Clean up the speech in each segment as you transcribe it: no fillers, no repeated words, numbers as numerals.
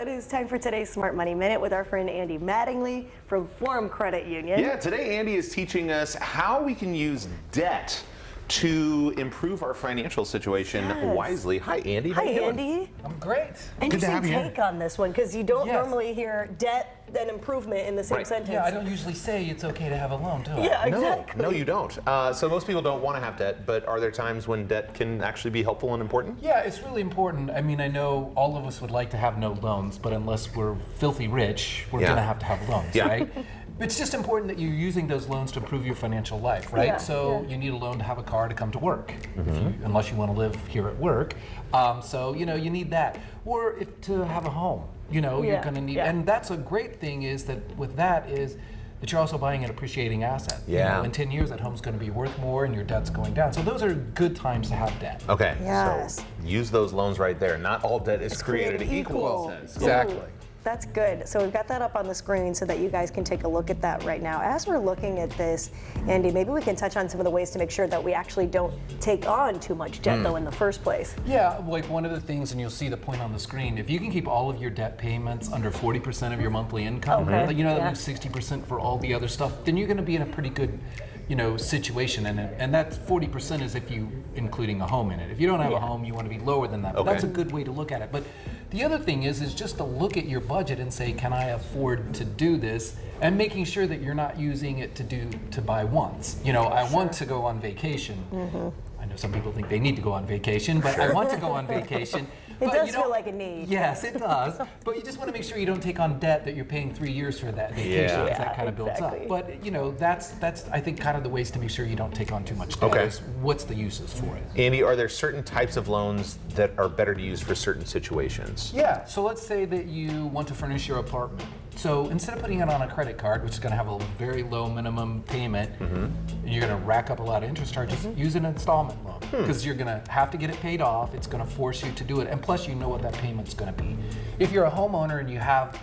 It is time for today's Smart Money Minute with our friend Andy Mattingly from Forum Credit Union. Yeah, today Andy is teaching us how we can use debt to improve our financial situation wisely. Hi, Andy. Hi, Andy. I'm great. Interesting take on this one, because you don't Yes. normally hear debt and improvement in the same sentence. Yeah, I don't usually say it's okay to have a loan, do I? Yeah, exactly. No, you don't. So most people don't want to have debt, but are there times when debt can actually be helpful and important? Yeah, it's really important. I mean, I know all of us would like to have no loans, but unless we're filthy rich, we're going to have loans, right? It's just important that you're using those loans to improve your financial life, right? You need a loan to have a car to come to work, unless you want to live here at work. You need that. Or if to have a home, you're going to need, and that's a great thing is that with that is that you're also buying an appreciating asset. Yeah. In 10 years, that home's going to be worth more and your debt's going down. So those are good times to have debt. Okay, Yes. so use those loans right there. Not all debt is created equal. Exactly. That's good. So we've got that up on the screen so that you guys can take a look at that right now. As we're looking at this, Andy, maybe we can touch on some of the ways to make sure that we actually don't take on too much debt, though, in the first place. Yeah, like one of the things, and you'll see the point on the screen, if you can keep all of your debt payments under 40% of your monthly income, that leaves 60% for all the other stuff, then you're going to be in a pretty good situation, and that 40% is if you including a home in it. If you don't have a home, you want to be lower than that. But that's a good way to look at it. But the other thing is just to look at your budget and say, can I afford to do this? And making sure that you're not using it to buy wants. I want to go on vacation. I know some people think they need to go on vacation, but I want to go on vacation. It does feel like a need. Yes, it does. But you just want to make sure you don't take on debt that you're paying 3 years for that vacation, because that kind of builds up. But that's I think kind of the ways to make sure you don't take on too much debt. Is what's the uses for it? Andy, are there certain types of loans that are better to use for certain situations? Yeah. So let's say that you want to furnish your apartment. So instead of putting it on a credit card, which is going to have a very low minimum payment, and you're going to rack up a lot of interest charges, use an installment loan, because you're going to have to get it paid off. It's going to force you to do it, and plus you know what that payment's going to be. If you're a homeowner and you have,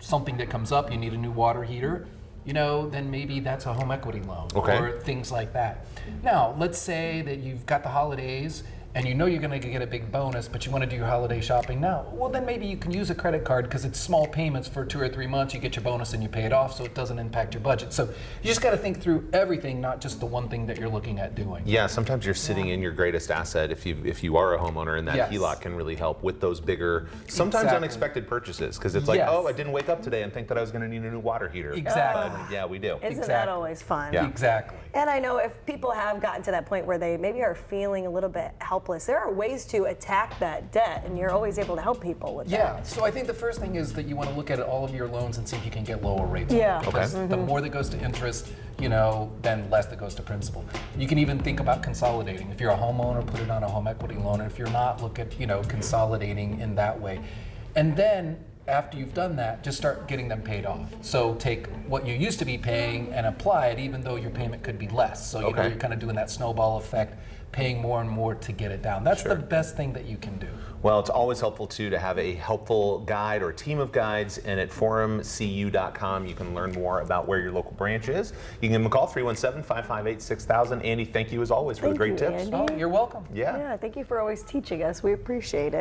something that comes up, you need a new water heater, then maybe that's a home equity loan or things like that. Now, let's say that you've got the holidays and you're going to get a big bonus, but you want to do your holiday shopping now. Well, then maybe you can use a credit card because it's small payments for 2 or 3 months. You get your bonus and you pay it off, so it doesn't impact your budget. So you just got to think through everything, not just the one thing that you're looking at doing. Yeah, sometimes you're sitting in your greatest asset if you are a homeowner, and that HELOC can really help with those bigger, sometimes unexpected purchases, because it's like, oh, I didn't wake up today and think that I was going to need a new water heater. Exactly. Yeah, we do. Isn't that always fun? Yeah. Exactly. And I know if people have gotten to that point where they maybe are feeling a little bit helpless, there are ways to attack that debt, and you're always able to help people with that. Yeah, so I think the first thing is that you want to look at all of your loans and see if you can get lower rates. Yeah. Because the more that goes to interest, then less that goes to principal. You can even think about consolidating. If you're a homeowner, put it on a home equity loan. And if you're not, look at, consolidating in that way. And then after you've done that, just start getting them paid off. So take what you used to be paying and apply it, even though your payment could be less. So you're kind of doing that snowball effect, paying more and more to get it down. That's the best thing that you can do. Well, it's always helpful too to have a helpful guide or team of guides, and at forumcu.com you can learn more about where your local branch is. You can give them a call, 317-558-6000. Andy, thank you as always for the great tips. Andy. Oh, you're welcome. Yeah, thank you for always teaching us. We appreciate it.